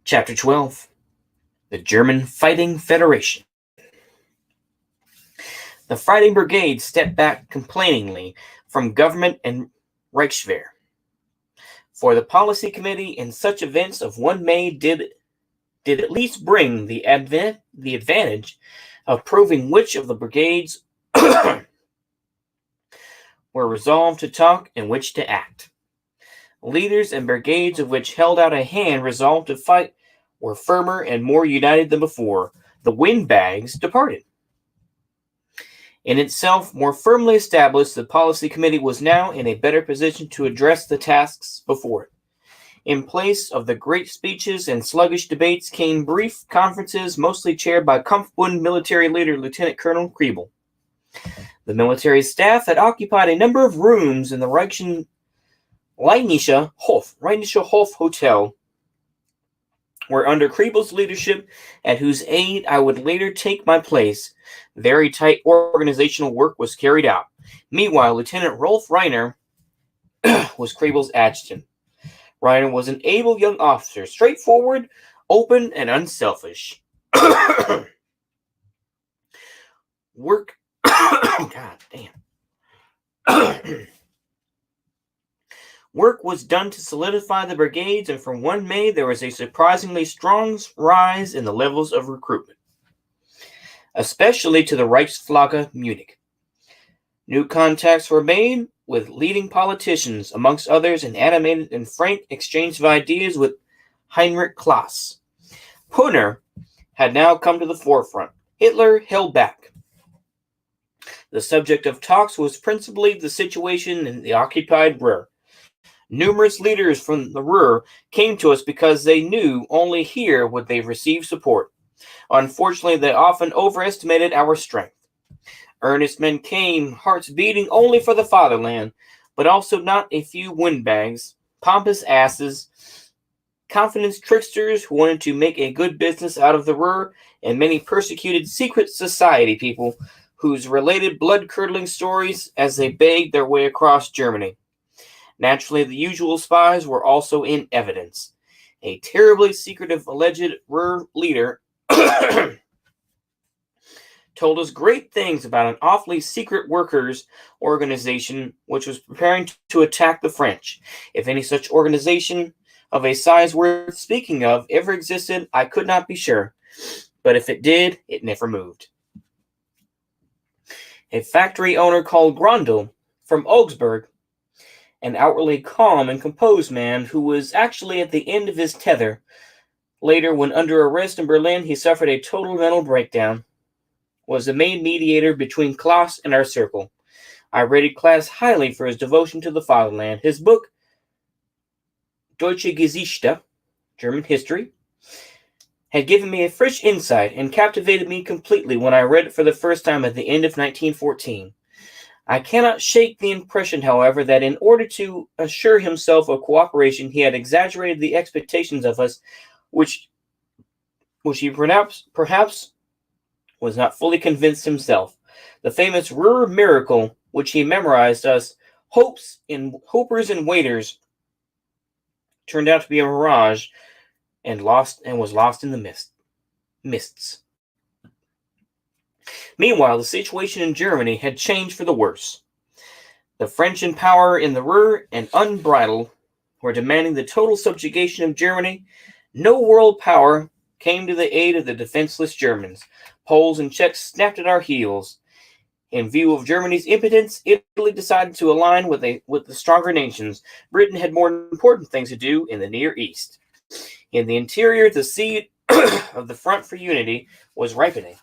Chapter 12. The German Fighting Federation. The fighting brigade stepped back complainingly from government and Reichswehr. For the policy committee in such events of 1 May did at least bring the advantage of proving which of the brigades were resolved to talk and which to act. Leaders and brigades of which held out a hand resolved to fight were firmer and more united than before. The windbags departed. In itself more firmly established, the policy committee was now in a better position to address the tasks before it. In place of the great speeches and sluggish debates came brief conferences, mostly chaired by Kampfbund military leader Lieutenant Colonel Kriebel. The military staff had occupied a number of rooms in the Rheinische Hof Hotel, where under Kriebel's leadership, at whose aid I would later take my place, very tight organizational work was carried out. Meanwhile, Lieutenant Rolf Reiner was Kriebel's adjutant. Reiner was an able young officer, straightforward, open, and unselfish. Work God damn. Work was done to solidify the brigades, and from 1 May there was a surprisingly strong rise in the levels of recruitment, especially to the Reichsflagge Munich. New contacts were made with leading politicians, amongst others an animated and frank exchange of ideas with Heinrich Klaas. Pöhner had now come to the forefront. Hitler held back. The subject of talks was principally the situation in the occupied Ruhr. Numerous leaders from the Ruhr came to us because they knew only here would they receive support. Unfortunately, they often overestimated our strength. Earnest men came, hearts beating only for the fatherland, but also not a few windbags, pompous asses, confidence tricksters who wanted to make a good business out of the Ruhr, and many persecuted secret society people whose related blood-curdling stories as they begged their way across Germany. Naturally, the usual spies were also in evidence. A terribly secretive alleged Ruhr leader told us great things about an awfully secret workers' organization which was preparing to attack the French. If any such organization of a size worth speaking of ever existed, I could not be sure. But if it did, it never moved. A factory owner called Grondel from Augsburg, an outwardly calm and composed man who was actually at the end of his tether. Later, when under arrest in Berlin, he suffered a total mental breakdown, was the main mediator between Klaas and our circle. I rated Klaas highly for his devotion to the fatherland. His book, Deutsche Geschichte, German History, had given me a fresh insight and captivated me completely when I read it for the first time at the end of 1914. I cannot shake the impression, however, that in order to assure himself of cooperation, he had exaggerated the expectations of us, which he perhaps was not fully convinced himself. The famous Ruhr miracle, which he memorized us, hopers and waiters, turned out to be a mirage and was lost in the mists. Meanwhile, the situation in Germany had changed for the worse. The French in power in the Ruhr and unbridled were demanding the total subjugation of Germany. No world power came to the aid of the defenseless Germans. Poles and Czechs snapped at our heels. In view of Germany's impotence, Italy decided to align with the stronger nations. Britain had more important things to do in the Near East. In the interior, the seed of the Front for Unity was ripening.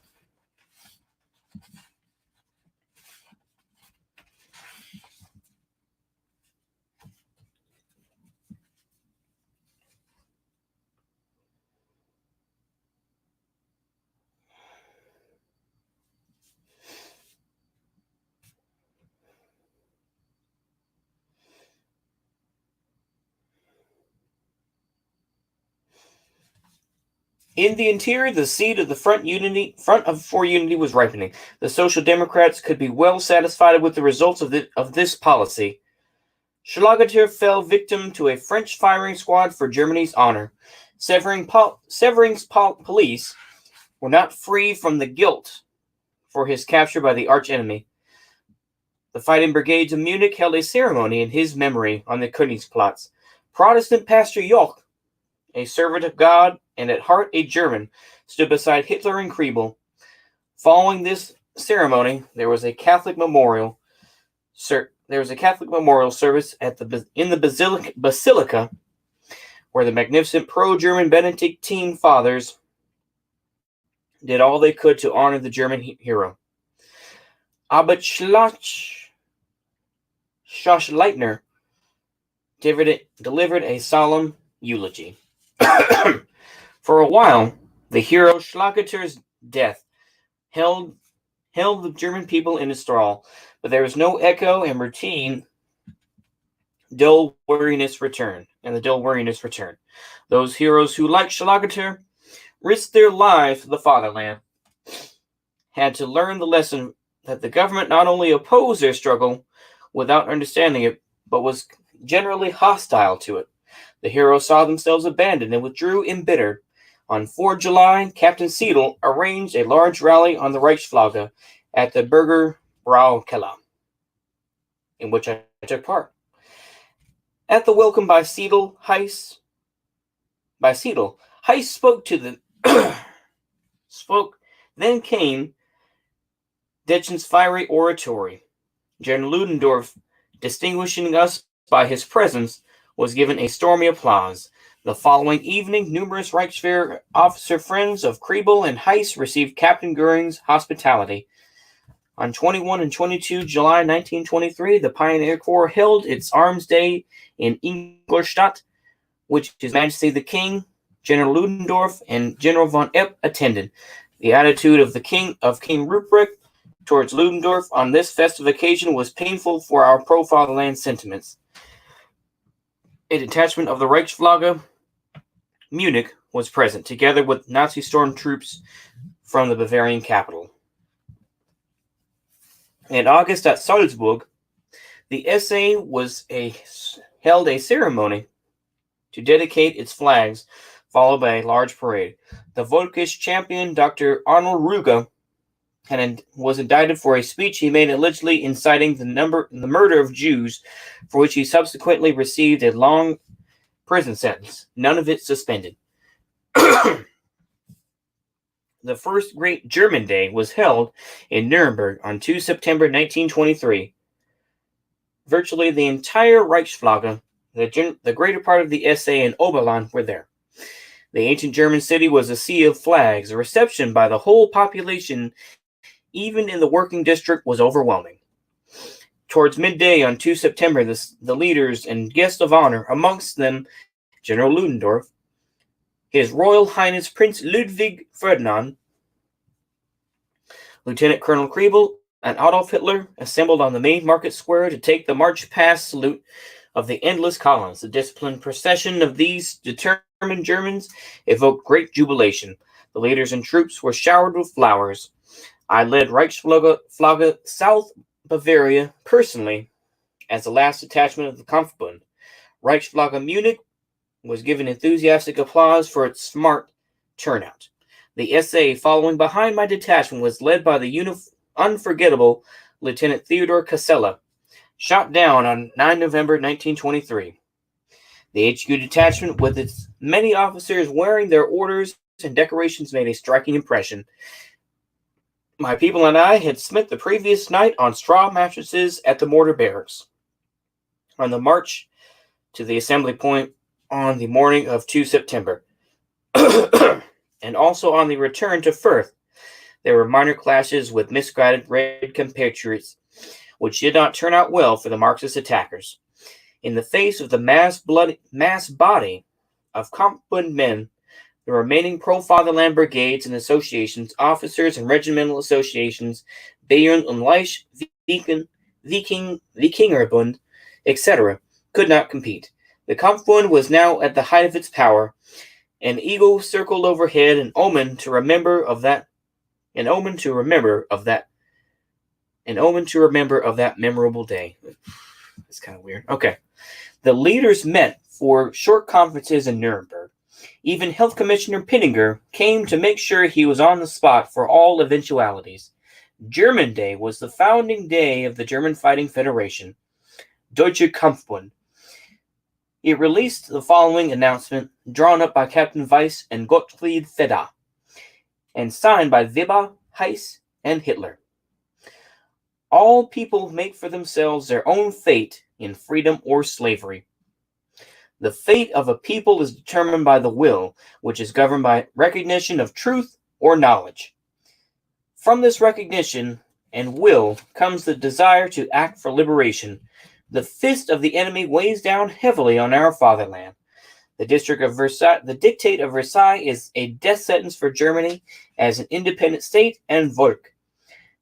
In the interior, the seed of the Front for Unity was ripening. The Social Democrats could be well satisfied with the results of this policy. Schlageter fell victim to a French firing squad for Germany's honor. Severing's police were not free from the guilt for his capture by the archenemy. The fighting brigades of Munich held a ceremony in his memory on the Königsplatz. Protestant Pastor Joch, a servant of God and at heart a German, stood beside Hitler and Kriebel. Following this ceremony, there was a Catholic memorial service in the basilica, where the magnificent pro-German Benedictine fathers did all they could to honor the German hero. Abbot Schachleitner delivered a solemn eulogy. For a while, the hero Schlageter's death held the German people in its thrall, but there was no echo, and the dull weariness returned. Those heroes who, like Schlageter, risked their lives for the fatherland had to learn the lesson that the government not only opposed their struggle without understanding it, but was generally hostile to it. The heroes saw themselves abandoned and withdrew embittered. On 4 July, Captain Seidel arranged a large rally on the Reichsflagge at the Burger Braukeller, in which I took part. At the welcome by Seidel, Heiss spoke to the Then came Detchen's fiery oratory. General Ludendorff, distinguishing us by his presence, was given a stormy applause. The following evening, numerous Reichswehr officer friends of Kriebel and Heiss received Captain Göring's hospitality. On 21 and 22 July 1923, the Pioneer Corps held its Arms Day in Ingolstadt, which His Majesty the King, General Ludendorff, and General von Epp attended. The attitude of King Ruprecht towards Ludendorff on this festive occasion was painful for our pro-fatherland sentiments. A detachment of the Reichsflagge Munich was present, together with Nazi storm troops from the Bavarian capital. In August at Salzburg, the SA held a ceremony to dedicate its flags, followed by a large parade. The Völkisch champion, Dr. Arnold Ruge, was indicted for a speech he made allegedly inciting the murder of Jews, for which he subsequently received a long prison sentence, none of it suspended. The first Great German Day was held in Nuremberg on 2 September 1923. Virtually the entire Reichsflagge, the greater part of the SA and Oberland, were there. The ancient German city was a sea of flags. A reception by the whole population, even in the working district, was overwhelming. Towards midday on 2 September, the leaders and guests of honor, amongst them General Ludendorff, His Royal Highness Prince Ludwig Ferdinand, Lieutenant Colonel Kriebel, and Adolf Hitler, assembled on the main market square to take the march-past salute of the endless columns. The disciplined procession of these determined Germans evoked great jubilation. The leaders and troops were showered with flowers. I led Reichsflagge South Bavaria personally as the last detachment of the Kampfbund. Reichsflagge Munich was given enthusiastic applause for its smart turnout. The SA, following behind my detachment, was led by the unforgettable Lieutenant Theodor Casella, shot down on 9 November 1923. The HQ detachment, with its many officers wearing their orders and decorations, made a striking impression. My people and I had spent the previous night on straw mattresses at the mortar barracks. On the march to the assembly point on the morning of 2 September, and also on the return to Fürth, there were minor clashes with misguided red compatriots, which did not turn out well for the Marxist attackers. In the face of the mass body of Kampfbund men, the remaining pro-fatherland brigades and associations, officers and regimental associations, Bayern und Leich, Wikingerbund, etc., could not compete. The Kampfbund was now at the height of its power. An eagle circled overhead, an omen to remember of that memorable day. It's kind of weird. Okay. The leaders met for short conferences in Nuremberg. Even Health Commissioner Pinninger came to make sure he was on the spot for all eventualities. German Day was the founding day of the German Fighting Federation, Deutsche Kampfbund. It released the following announcement, drawn up by Captain Weiss and Gottfried Feder, and signed by Weber, Heiss, and Hitler. All people make for themselves their own fate in freedom or slavery. The fate of a people is determined by the will, which is governed by recognition of truth or knowledge. From this recognition and will comes the desire to act for liberation. The fist of the enemy weighs down heavily on our fatherland. The dictate of Versailles is a death sentence for Germany as an independent state and Volk.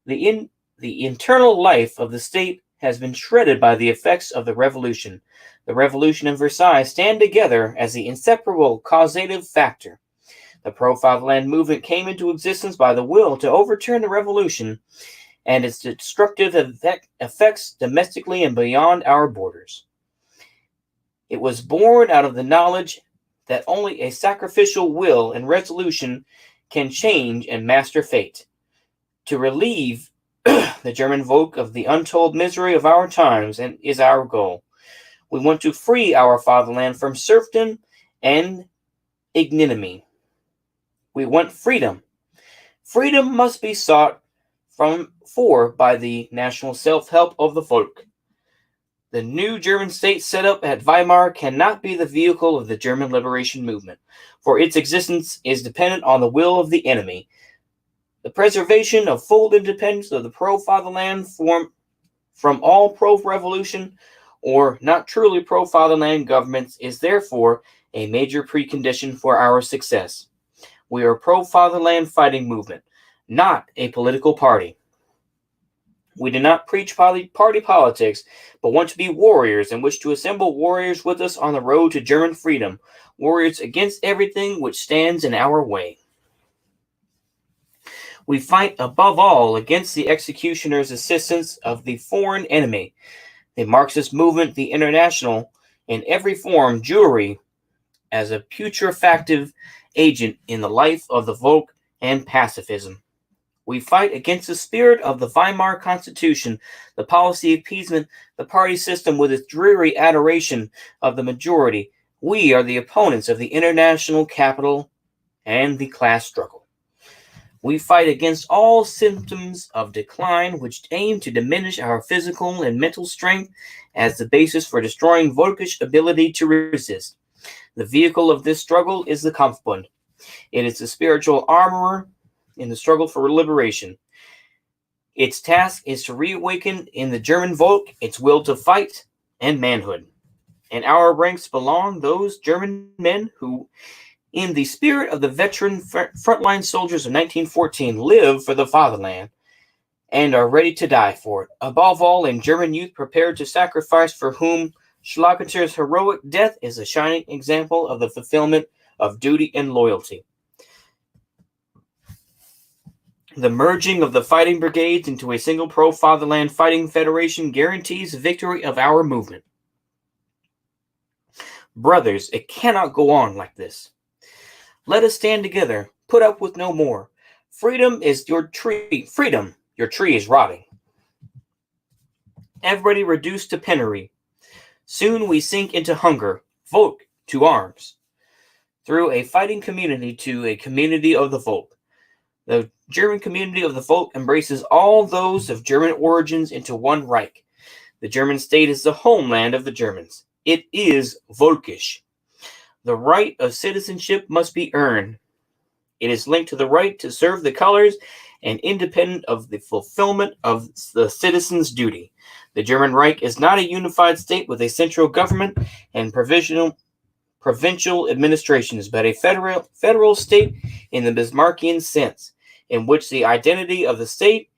The internal life of the state has been shredded by the effects of the revolution. The revolution and Versailles stand together as the inseparable causative factor. The pro-fatherland movement came into existence by the will to overturn the revolution and its destructive effects domestically and beyond our borders. It was born out of the knowledge that only a sacrificial will and resolution can change and master fate. To relieve the German Volk of the untold misery of our times and is our goal. We want to free our fatherland from serfdom and ignominy. We want freedom. Freedom must be sought for by the national self-help of the Volk. The new German state set up at Weimar cannot be the vehicle of the German liberation movement, for its existence is dependent on the will of the enemy. The preservation of full independence of the pro-fatherland from all pro-revolution or not truly pro-fatherland governments is therefore a major precondition for our success. We are a pro-fatherland fighting movement, not a political party. We do not preach party politics, but want to be warriors and wish to assemble warriors with us on the road to German freedom, warriors against everything which stands in our way. We fight above all against the executioner's assistance of the foreign enemy, the Marxist movement, the International, in every form, Jewry, as a putrefactive agent in the life of the Volk and pacifism. We fight against the spirit of the Weimar Constitution, the policy of appeasement, the party system with its dreary adoration of the majority. We are the opponents of the international capital and the class struggle. We fight against all symptoms of decline which aim to diminish our physical and mental strength as the basis for destroying Volkish ability to resist. The vehicle of this struggle is the Kampfbund. It is the spiritual armorer in the struggle for liberation. Its task is to reawaken in the German Volk its will to fight and manhood. In our ranks belong those German men who, in the spirit of the veteran frontline soldiers of 1914, live for the fatherland and are ready to die for it. Above all, in German youth prepared to sacrifice, for whom Schlagenter's heroic death is a shining example of the fulfillment of duty and loyalty. The merging of the fighting brigades into a single pro-fatherland fighting federation guarantees the victory of our movement. Brothers, it cannot go on like this. Let us stand together, put up with no more. Freedom is your tree. Freedom, your tree is rotting. Everybody reduced to penury. Soon we sink into hunger. Volk, to arms. Through a fighting community to a community of the Volk. The German community of the Volk embraces all those of German origins into one Reich. The German state is the homeland of the Germans. It is Volkish. The right of citizenship must be earned. It is linked to the right to serve the colors and independent of the fulfillment of the citizen's duty. The German Reich is not a unified state with a central government and provincial administrations, but a federal state in the Bismarckian sense, in which the identity of the state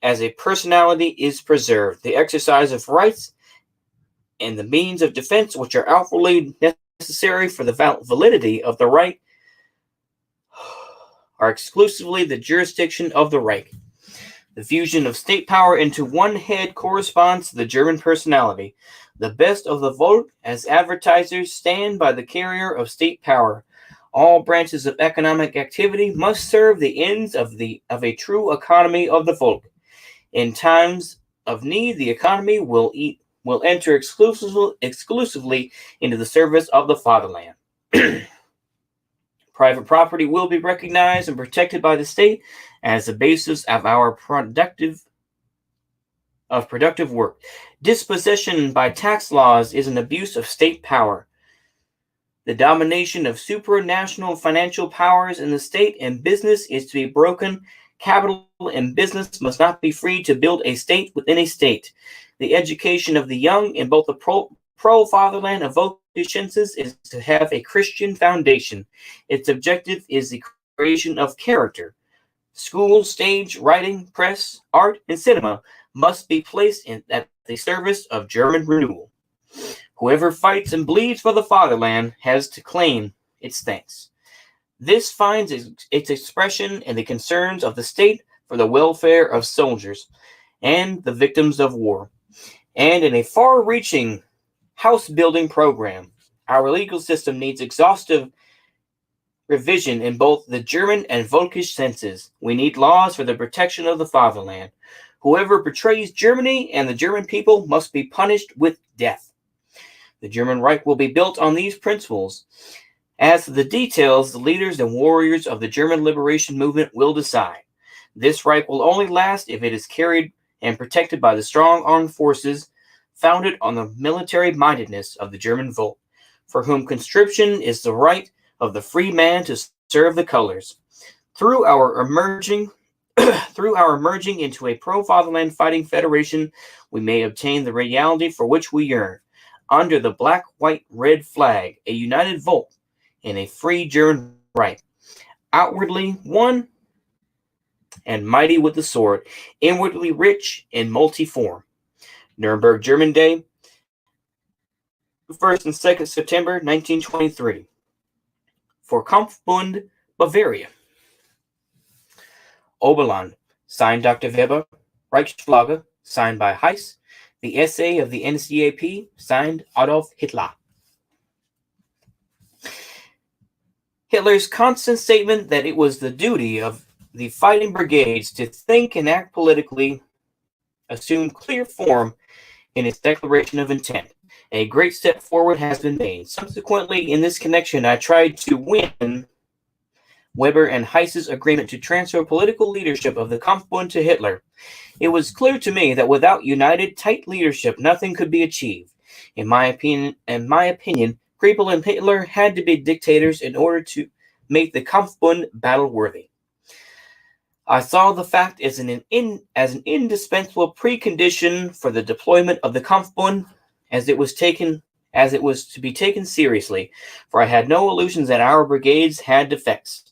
as a personality is preserved. The exercise of rights and the means of defense which are outwardly necessary for the validity of the Reich are exclusively the jurisdiction of the Reich. The fusion of state power into one head corresponds to the German personality. The best of the Volk, as advertisers, stand by the carrier of state power. All branches of economic activity must serve the ends of a true economy of the folk. In times of need, the economy will enter exclusively into the service of the fatherland. Private property will be recognized and protected by the state as the basis of our productive work. Dispossession by tax laws is an abuse of state power. The domination of supranational financial powers in the state and business is to be broken. Capital and business must not be free to build a state within a state. The education of the young in both the pro-fatherland and vocations is to have a Christian foundation. Its objective is the creation of character. School, stage, writing, press, art, and cinema must be placed at the service of German renewal. Whoever fights and bleeds for the fatherland has to claim its thanks. This finds its expression in the concerns of the state for the welfare of soldiers and the victims of war, and in a far-reaching house-building program. Our legal system needs exhaustive revision in both the German and Völkisch senses. We need laws for the protection of the fatherland. Whoever betrays Germany and the German people must be punished with death. The German Reich will be built on these principles. As to the details, the leaders and warriors of the German liberation movement will decide. This Reich will only last if it is carried and protected by the strong armed forces founded on the military mindedness of the German Volk, for whom conscription is the right of the free man to serve the colors. Through our emerging into a pro-fatherland fighting federation, we may obtain the reality for which we yearn. Under the black, white, red flag, a united Volk and a free German Reich, outwardly one and mighty with the sword, inwardly rich and multiform. Nuremberg, German Day, 1st and 2nd September 1923. For Kampfbund, Bavaria. Oberland, signed Dr. Weber. Reichsflagge, signed by Hess. The essay of the NSDAP, signed Adolf Hitler. Hitler's constant statement that it was the duty of the fighting brigades to think and act politically assumed clear form in its declaration of intent. A great step forward has been made. Subsequently, in this connection, I tried to win Weber and Hess's agreement to transfer political leadership of the Kampfbund to Hitler. It was clear to me that without united, tight leadership, nothing could be achieved. In my opinion, Kriepel and Hitler had to be dictators in order to make the Kampfbund battle-worthy. I saw the fact as an indispensable precondition for the deployment of the Kampfbund, as it was to be taken seriously, for I had no illusions that our brigades had defects.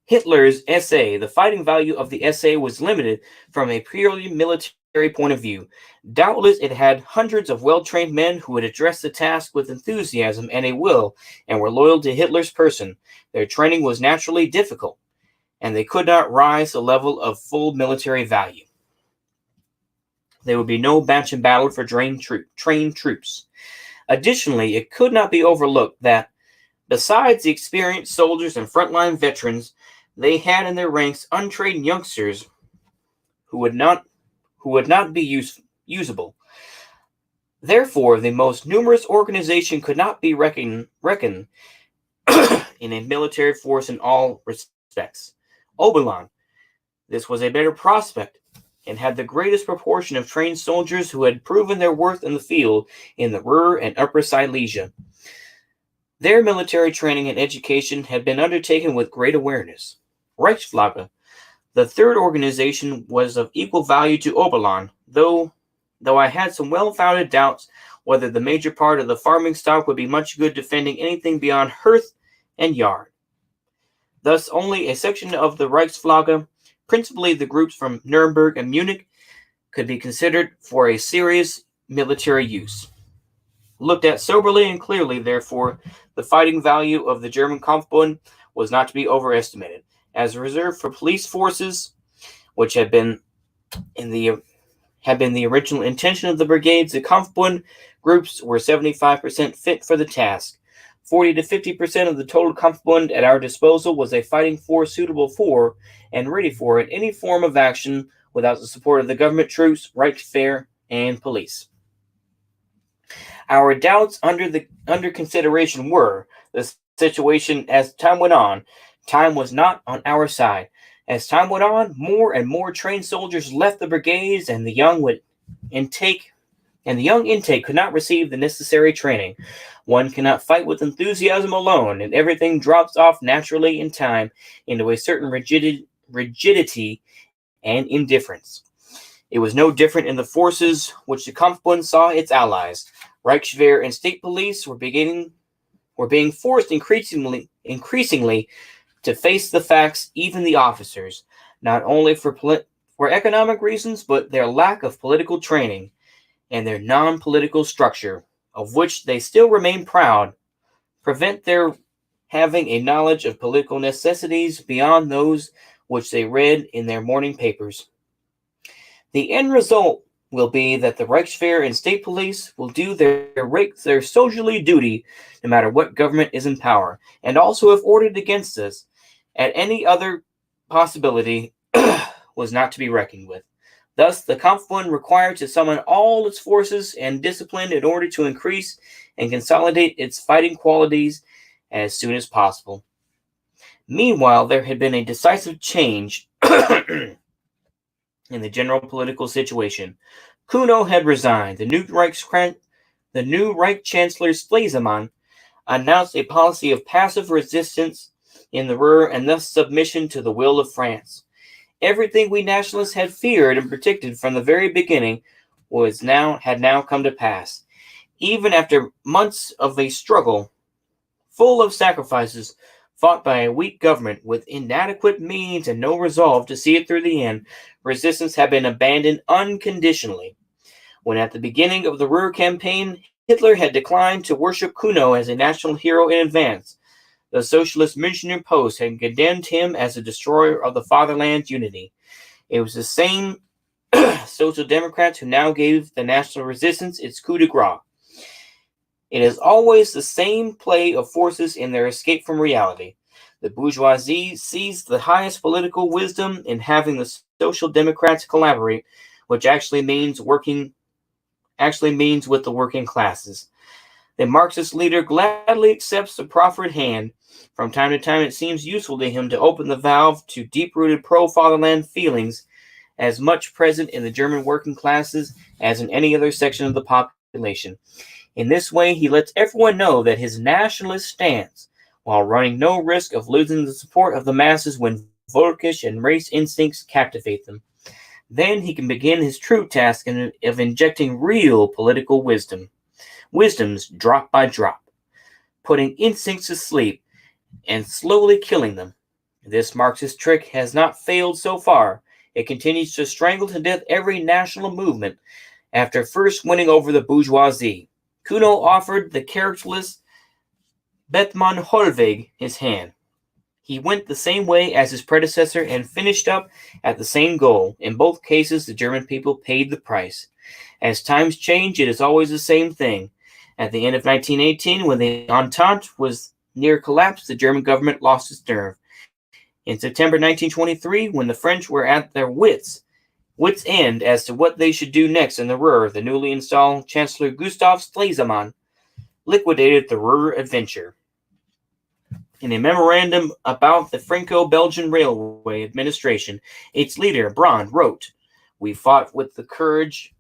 Hitler's essay, the fighting value of the essay was limited from a purely military point of view. Doubtless it had hundreds of well-trained men who would address the task with enthusiasm and a will, and were loyal to Hitler's person. Their training was naturally difficult, and they could not rise to the level of full military value. There would be no match in battle for trained troops. Additionally, it could not be overlooked that, besides the experienced soldiers and frontline veterans, they had in their ranks untrained youngsters who would not be usable. Therefore, the most numerous organization could not be reckoned in a military force in all respects. Oberland, this was a better prospect, and had the greatest proportion of trained soldiers who had proven their worth in the field in the Ruhr and Upper Silesia. Their military training and education had been undertaken with great awareness. Reichsflagge, the third organization, was of equal value to Oberland, though I had some well-founded doubts whether the major part of the farming stock would be much good defending anything beyond hearth and yard. Thus, only a section of the Reichsflagge, principally the groups from Nuremberg and Munich, could be considered for a serious military use. Looked at soberly and clearly, therefore, the fighting value of the German Kampfbund was not to be overestimated. As a reserve for police forces, which had been the original intention of the brigades, the Kampfbund groups were 75% fit for the task. 40 to 50% of the total Kampfbund at our disposal was a fighting force suitable for and ready for any form of action without the support of the government troops, Reichswehr, and police. Our doubts under consideration were the situation as time went on. Time was not on our side. As time went on, more and more trained soldiers left the brigades, and the young intake could not receive the necessary training. One cannot fight with enthusiasm alone, and everything drops off naturally in time into a certain rigidity and indifference. It was no different in the forces which the Kampfbund saw its allies. Reichswehr and state police were being forced increasingly to face the facts, even the officers, not only for economic reasons, but their lack of political training and their non-political structure, of which they still remain proud, prevent their having a knowledge of political necessities beyond those which they read in their morning papers. The end result will be that the Reichswehr and state police will do their soldierly duty no matter what government is in power, and also if ordered against us, at any other possibility was not to be reckoned with. Thus, the Kampfbund required to summon all its forces and discipline in order to increase and consolidate its fighting qualities as soon as possible. Meanwhile, there had been a decisive change in the general political situation. Kuno had resigned. The new Reich Chancellor Stresemann announced a policy of passive resistance in the Ruhr and thus submission to the will of France. Everything we nationalists had feared and predicted from the very beginning had now come to pass. Even after months of a struggle full of sacrifices, fought by a weak government with inadequate means and no resolve to see it through the end, resistance had been abandoned unconditionally. When at the beginning of the Ruhr campaign, Hitler had declined to worship Kuno as a national hero in advance, the Socialist Münchner Post had condemned him as a destroyer of the fatherland's unity. It was the same Social Democrats who now gave the national resistance its coup de grace. It is always the same play of forces in their escape from reality. The bourgeoisie sees the highest political wisdom in having the Social Democrats collaborate, which actually means with the working classes. The Marxist leader gladly accepts the proffered hand. From time to time, it seems useful to him to open the valve to deep-rooted pro-fatherland feelings, as much present in the German working classes as in any other section of the population. In this way, he lets everyone know that his nationalist stance, while running no risk of losing the support of the masses when Völkisch and race instincts captivate them. Then he can begin his true task of injecting real political wisdoms drop by drop, putting instincts to sleep and slowly killing them. This Marxist trick has not failed so far. It continues to strangle to death every national movement. After first winning over the bourgeoisie, Kuno offered the characterless Bethmann Hollweg his hand. He went the same way as his predecessor and finished up at the same goal. In both cases, the German people paid the price. As times change, it is always the same thing. At the end of 1918, when the Entente was near collapse, the German government lost its nerve. In September 1923, when the French were at their wits' end as to what they should do next in the Ruhr, the newly installed Chancellor Gustav Stresemann liquidated the Ruhr adventure. In a memorandum about the Franco-Belgian Railway Administration, its leader, Brand, wrote, "We fought with the courage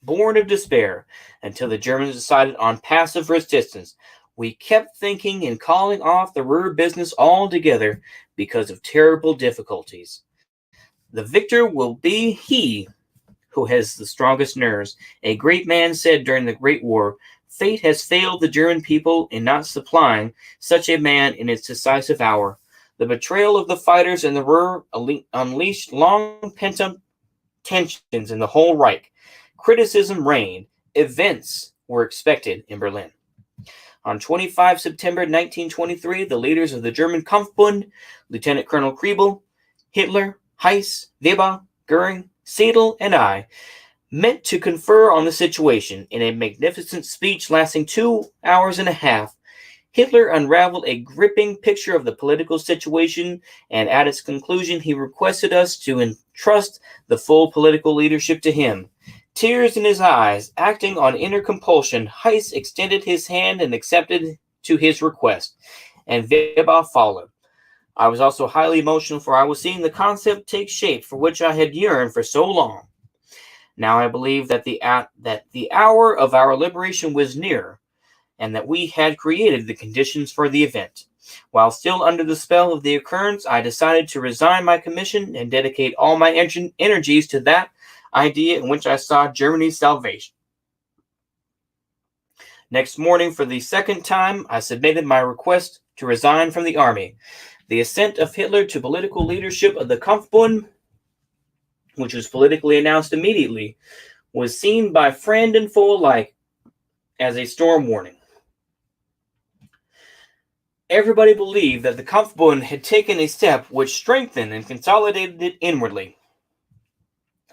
born of despair until the Germans decided on passive resistance. We kept thinking and calling off the Ruhr business altogether because of terrible difficulties. The victor will be he who has the strongest nerves. A great man said during the Great War, fate has failed the German people in not supplying such a man in its decisive hour. The betrayal of the fighters in the Ruhr unleashed long pent-up tensions in the whole Reich. Criticism reigned. Events were expected in Berlin." On 25 September 1923, the leaders of the German Kampfbund, Lieutenant Colonel Kriebel, Hitler, Heyss, Weber, Goering, Seidel, and I, met to confer on the situation. In a magnificent speech lasting 2 hours and a half, Hitler unraveled a gripping picture of the political situation, and at its conclusion, he requested us to entrust the full political leadership to him. Tears in his eyes, acting on inner compulsion, Heiss extended his hand and accepted to his request, and Weber followed. I was also highly emotional, for I was seeing the concept take shape for which I had yearned for so long. Now I believe that the hour of our liberation was near, and that we had created the conditions for the event. While still under the spell of the occurrence, I decided to resign my commission and dedicate all my energies to that idea in which I saw Germany's salvation. Next morning, for the second time, I submitted my request to resign from the army. The ascent of Hitler to political leadership of the Kampfbund, which was politically announced immediately, was seen by friend and foe alike as a storm warning. Everybody believed that the Kampfbund had taken a step which strengthened and consolidated it inwardly,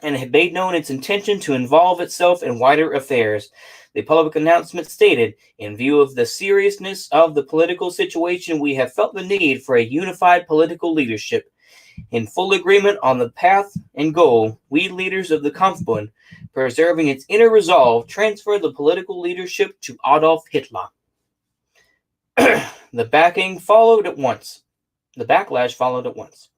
and had made known its intention to involve itself in wider affairs. The public announcement stated, in view of the seriousness of the political situation, we have felt the need for a unified political leadership. In full agreement on the path and goal, we leaders of the Kampfbund, preserving its inner resolve, transfer the political leadership to Adolf Hitler. The backlash followed at once.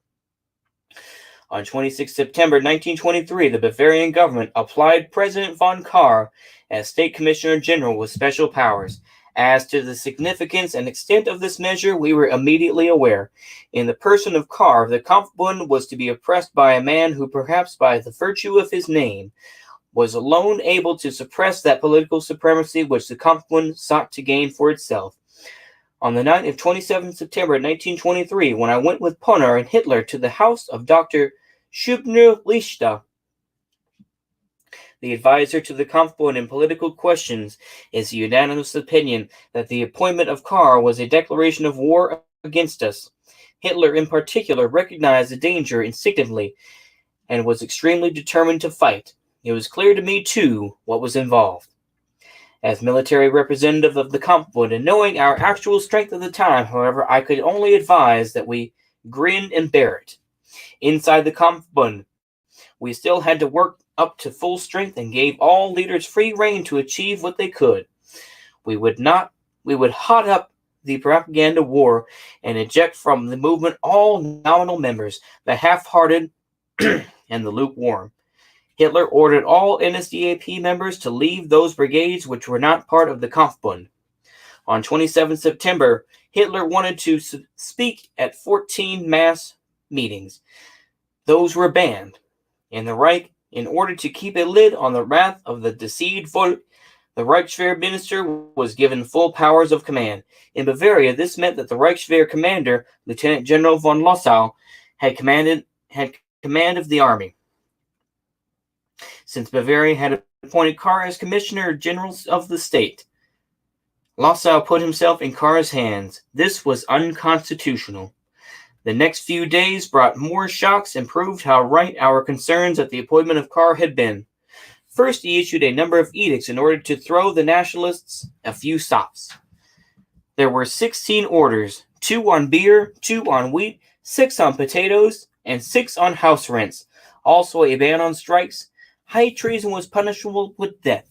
On 26 September 1923, the Bavarian government applied President von Kahr as State Commissioner General with special powers. As to the significance and extent of this measure, we were immediately aware. In the person of Kahr, the Kampfbund was to be oppressed by a man who, perhaps by the virtue of his name, was alone able to suppress that political supremacy which the Kampfbund sought to gain for itself. On the night of 27 September 1923, when I went with Ponner and Hitler to the house of Dr. Schubner-Lichter, the advisor to the Kampfbund in political questions, is unanimous opinion that the appointment of Kahr was a declaration of war against us. Hitler, in particular, recognized the danger instinctively and was extremely determined to fight. It was clear to me, too, what was involved. As military representative of the Kampfbund, and knowing our actual strength at the time, however, I could only advise that we grin and bear it. Inside the Kampfbund, we still had to work up to full strength and gave all leaders free rein to achieve what they could. We would hot up the propaganda war and eject from the movement all nominal members, the half-hearted and the lukewarm. Hitler ordered all NSDAP members to leave those brigades which were not part of the Kampfbund. On 27 September, Hitler wanted to speak at 14 mass meetings. Those were banned. In the Reich, in order to keep a lid on the wrath of the deceived Volk, the Reichswehr minister was given full powers of command. In Bavaria, this meant that the Reichswehr commander, Lieutenant General von Lossow, had command of the army. Since Bavaria had appointed Kahr as Commissioner General of the state, Lossow put himself in Kahr's hands. This was unconstitutional. The next few days brought more shocks and proved how right our concerns at the appointment of Kahr had been. First, he issued a number of edicts in order to throw the nationalists a few stops. There were 16 orders, 2 on beer, 2 on wheat, 6 on potatoes, and 6 on house rents. Also a ban on strikes. High treason was punishable with death.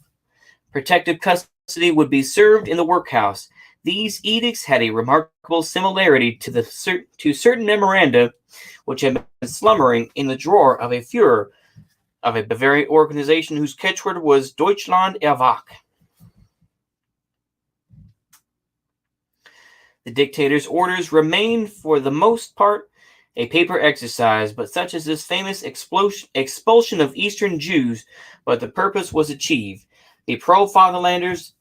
Protective custody would be served in the workhouse. These edicts had a remarkable similarity to certain memoranda which had been slumbering in the drawer of a Führer of a Bavarian organization whose catchword was Deutschland erwacht. The dictator's orders remained for the most part a paper exercise, but such as this famous expulsion of Eastern Jews, but the purpose was achieved. The pro-fatherlanders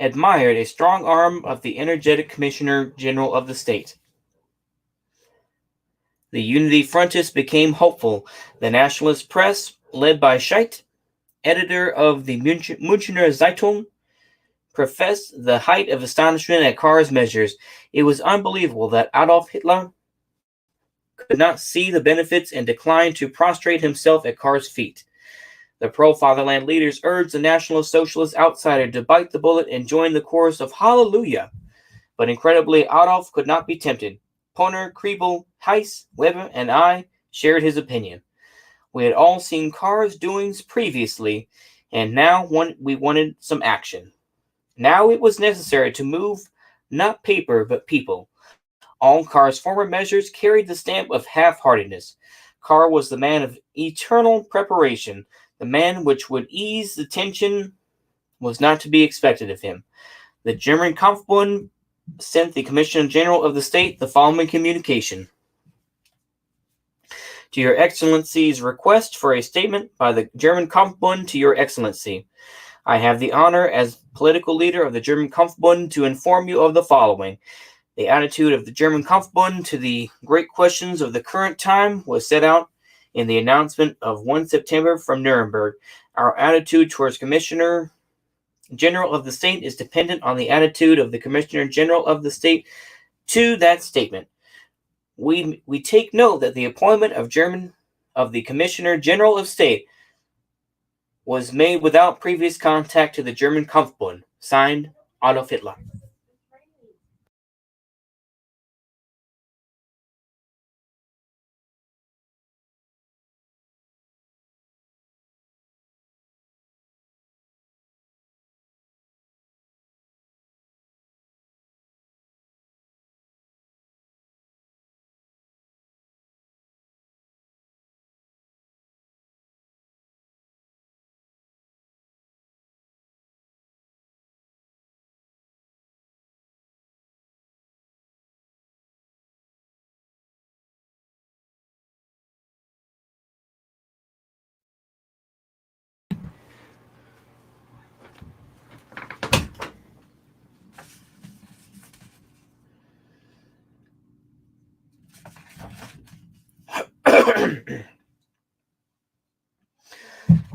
admired a strong arm of the energetic Commissioner General of the state. The Unity Frontists became hopeful. The nationalist press, led by Scheidt, editor of the Münchner Zeitung, professed the height of astonishment at Kahr's measures. It was unbelievable that Adolf Hitler could not see the benefits and declined to prostrate himself at Kahr's feet. The pro-fatherland leaders urged the National Socialist outsider to bite the bullet and join the chorus of Hallelujah. But incredibly, Adolf could not be tempted. Poner, Kriebel, Heiss, Weber, and I shared his opinion. We had all seen Carr's doings previously, and now we wanted some action. Now it was necessary to move not paper but people. All Carr's former measures carried the stamp of half-heartedness. Carr was the man of eternal preparation. The man which would ease the tension was not to be expected of him. The German Kampfbund sent the Commissioner General of the State the following communication. To Your Excellency's request for a statement by the German Kampfbund to Your Excellency. I have the honor as political leader of the German Kampfbund to inform you of the following. The attitude of the German Kampfbund to the great questions of the current time was set out in the announcement of 1 September from Nuremberg. Our attitude towards Commissioner General of the State is dependent on the attitude of the Commissioner General of the State to that statement. We take note that the appointment of the Commissioner General of State was made without previous contact to the German Kampfbund. Signed, Adolf Hitler.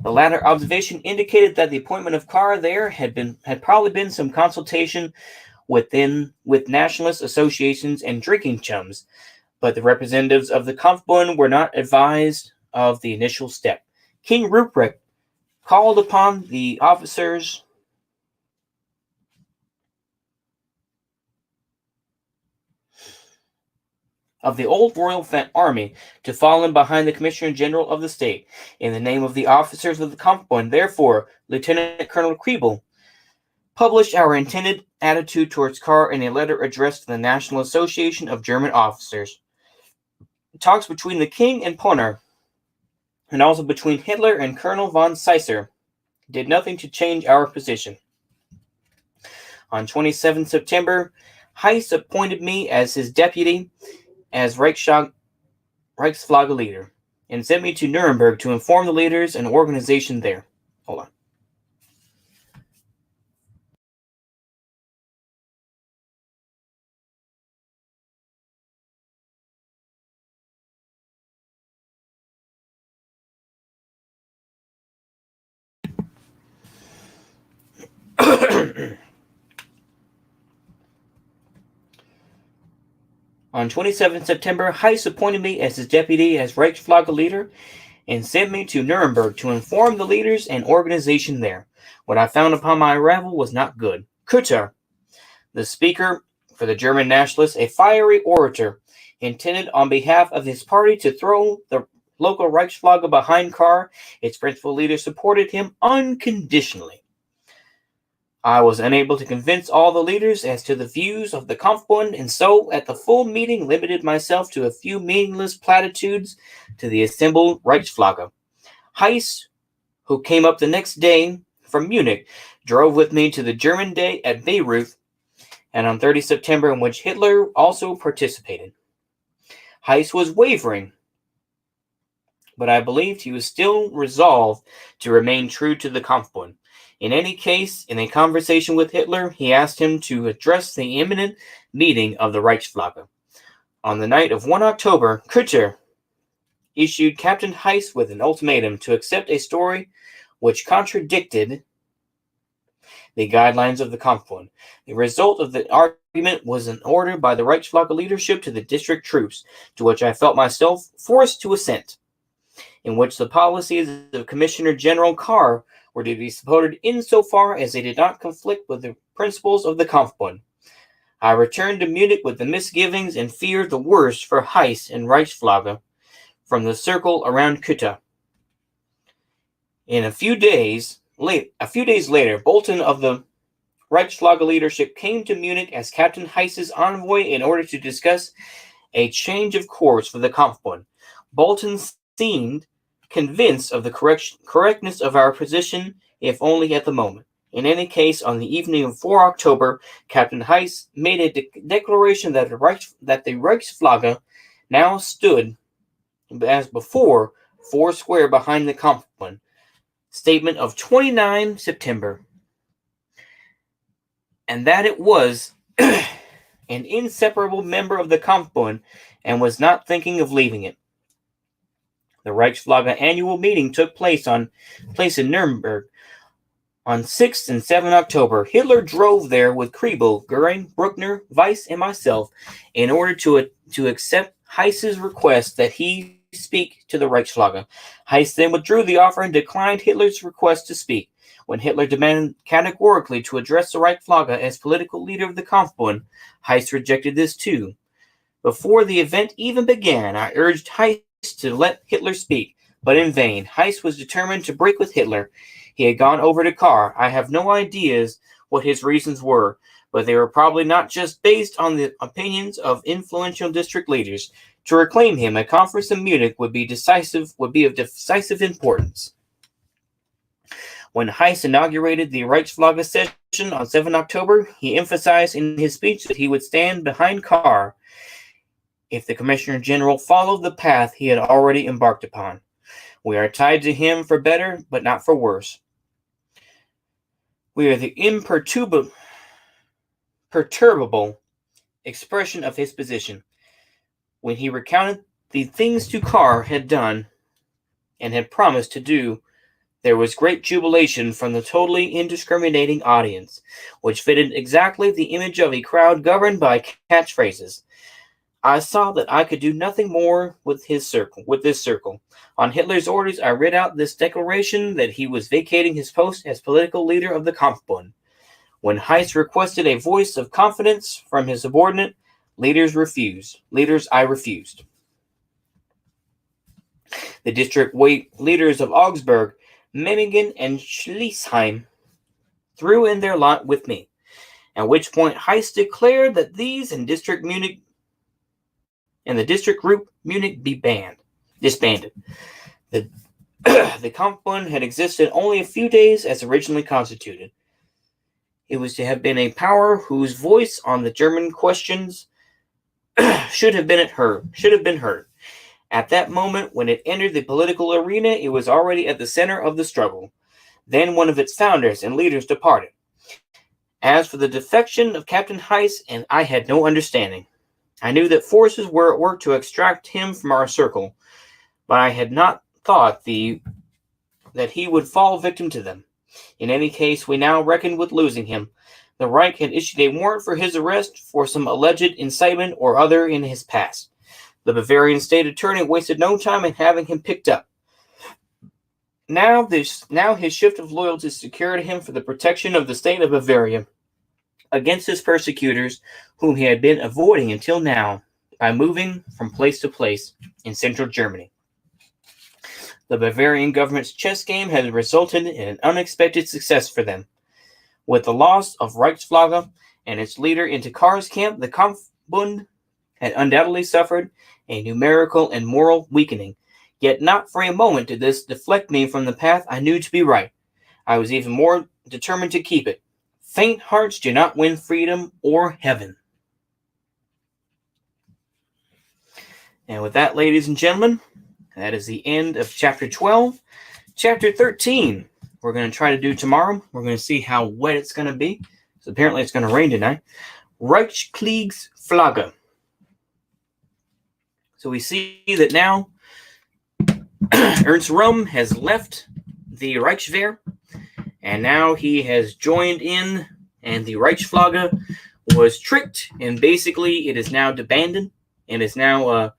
The latter observation indicated that the appointment of Carr there had probably been some consultation with nationalist associations and drinking chums, but the representatives of the Kampfbund were not advised of the initial step. King Ruprecht called upon the officers of the old Royal Army to fall in behind the Commissioner General of the State. In the name of the officers of the Kampfbund, therefore, Lieutenant Colonel Kriebel published our intended attitude towards Carr in a letter addressed to the National Association of German Officers. Talks between the King and Poner, and also between Hitler and Colonel von Seisser, did nothing to change our position. On 27 September, Heiss appointed me as his deputy as Reichsflagge leader, and sent me to Nuremberg to inform the leaders and organization there. Hold on. On 27 September, Heiss appointed me as his deputy as Reichsflagge leader and sent me to Nuremberg to inform the leaders and organization there. What I found upon my arrival was not good. Kutter, the speaker for the German nationalists, a fiery orator, intended on behalf of his party to throw the local Reichsflagge behind Carr. Its principal leader supported him unconditionally. I was unable to convince all the leaders as to the views of the Kampfbund, and so at the full meeting limited myself to a few meaningless platitudes to the assembled Reichsflagge. Heiss, who came up the next day from Munich, drove with me to the German Day at Bayreuth, and on 30 September, in which Hitler also participated. Heiss was wavering, but I believed he was still resolved to remain true to the Kampfbund. In any case, in a conversation with Hitler, he asked him to address the imminent meeting of the Reichsflagge. On the night of 1 October, Kutter issued Captain Heiss with an ultimatum to accept a story which contradicted the guidelines of the Kampfbund. The result of the argument was an order by the Reichsflagge leadership to the district troops, to which I felt myself forced to assent. in which the policies of Commissioner General Carr were to be supported insofar as they did not conflict with the principles of the Kampfbund. I returned to Munich with the misgivings and feared the worst for Heyst and Reichsflagge from the circle around Kuta. A few days later, Bolton of the Reichsflagge leadership came to Munich as Captain Heyst's envoy in order to discuss a change of course for the Kampfbund. Bolton seemed convinced of the correctness of our position, if only at the moment. In any case, on the evening of 4 October, Captain Heyst made a declaration that the Reichsflagge now stood, as before, foursquare behind the Kampfbund. Statement of 29 September. And that it was an inseparable member of the Kampfbund and was not thinking of leaving it. The Reichsflagge annual meeting took place in Nuremberg on 6 and 7 October. Hitler drove there with Kriebel, Goering, Bruckner, Weiss, and myself in order to accept Heyst's request that he speak to the Reichsflagge. Heyst then withdrew the offer and declined Hitler's request to speak. When Hitler demanded categorically to address the Reichsflagge as political leader of the Kampfbund, Heyst rejected this too. Before the event even began, I urged Heyst to let Hitler speak, but in vain. Heyst was determined to break with Hitler. He had gone over to Carr. I have no ideas what his reasons were, but they were probably not just based on the opinions of influential district leaders. To reclaim him, a conference in Munich would be of decisive importance. When Heyst inaugurated the Reichsflagge session on 7 October, he emphasized in his speech that he would stand behind Carr if the Commissioner General followed the path he had already embarked upon. We are tied to him for better, but not for worse. We are the imperturbable expression of his position. When he recounted the things Carr had done and had promised to do, there was great jubilation from the totally indiscriminating audience, which fitted exactly the image of a crowd governed by catchphrases. I saw that I could do nothing more with this circle. On Hitler's orders, I read out this declaration that he was vacating his post as political leader of the Kampfbund. When Heyst requested a voice of confidence from his subordinate, leaders I refused. The district leaders of Augsburg, Memmingen, and Schlesheim threw in their lot with me, at which point Heyst declared that these and the district group Munich be disbanded. The Kampfbund had existed only a few days as originally constituted. It was to have been a power whose voice on the German questions should have been heard. At that moment, when it entered the political arena, it was already at the center of the struggle. Then one of its founders and leaders departed. As for the defection of Captain Heyst, and I had no understanding. I knew that forces were at work to extract him from our circle, but I had not thought that he would fall victim to them. In any case, we now reckoned with losing him. The Reich had issued a warrant for his arrest for some alleged incitement or other in his past. The Bavarian state attorney wasted no time in having him picked up. Now his shift of loyalty secured him for the protection of the state of Bavaria against his persecutors, whom he had been avoiding until now by moving from place to place in central Germany. The Bavarian government's chess game had resulted in an unexpected success for them. With the loss of Reichsflagge and its leader into Carr's camp, the Kampfbund had undoubtedly suffered a numerical and moral weakening. Yet not for a moment did this deflect me from the path I knew to be right. I was even more determined to keep it. Faint hearts do not win freedom or heaven. And with that, ladies and gentlemen, that is the end of Chapter 12. Chapter 13, we're going to try to do tomorrow. We're going to see how wet it's going to be. So apparently it's going to rain tonight. Reichskriegsflagge. So we see that now Ernst Rohm has left the Reichswehr, and now he has joined in, and the Reichsflagge was tricked, and basically it is now disbanded, and is now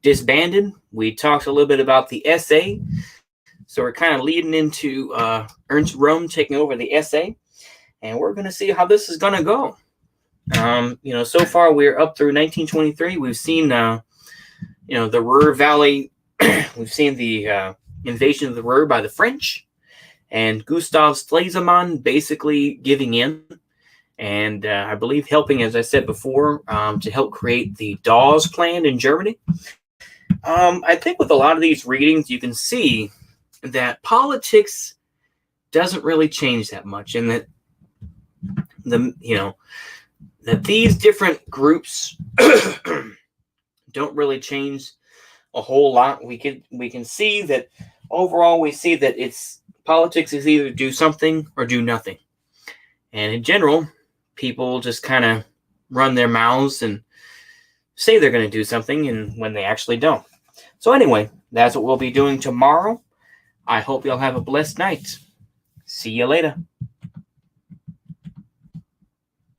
disbanded. We talked a little bit about the SA. So we're kind of leading into Ernst Rohm taking over the SA. And we're going to see how this is going to go. So far we're up through 1923. We've seen, the Ruhr Valley. We've seen the invasion of the Ruhr by the French, and Gustav Stresemann basically giving in, and I believe helping, as I said before, to help create the Dawes Plan in Germany. I think with a lot of these readings, you can see that politics doesn't really change that much, and that that these different groups don't really change a whole lot. We can see that overall, we see that it's politics is either do something or do nothing, and in general, people just kind of run their mouths and say they're going to do something, and when they actually don't. So anyway, that's what we'll be doing tomorrow. I hope you'll have a blessed night. See you later.